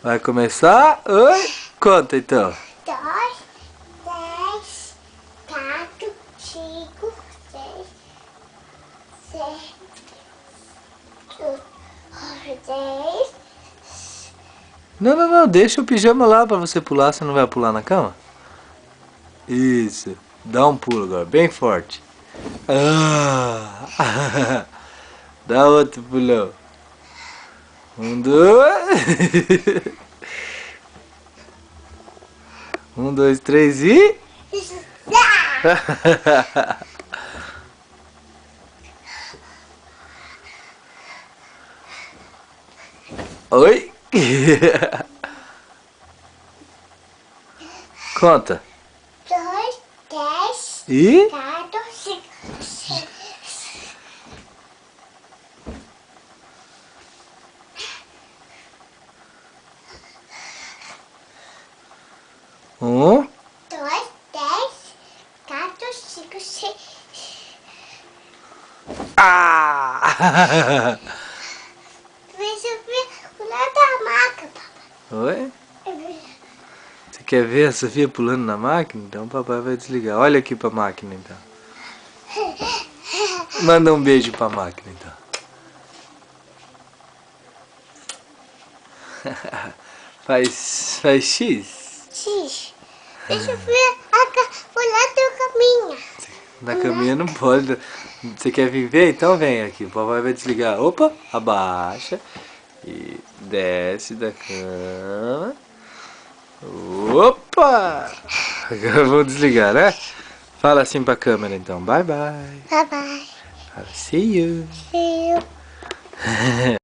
Vai começar? Oi? Conta então. 2, 10, 4, 5, 6, 7, 8, 10. Não, deixa o pijama lá pra você pular. Você não vai pular na cama? Isso. Dá um pulo agora, bem forte. Ah. Dá outro pulão. 1, 2. 1, 2, 3 e... Oi? Conta. 2, 10, E? 4, 5, 6. 1. 2, 10, 4, 5, 6. Ah! Deixa eu ver o lado da maca, papai. Oi? Você quer ver a Sofia pulando na máquina? Então o papai vai desligar. Olha aqui pra máquina então. Manda um beijo pra máquina então. Faz X. X. Deixa eu ver o lado do caminho. Na caminha não pode. Você quer vir ver? Então vem aqui. O papai vai desligar. Opa, abaixa. E desce da cama. Opa! Agora vamos desligar, né? Fala assim pra câmera então. Bye bye. Bye bye. Fala, see you. See you.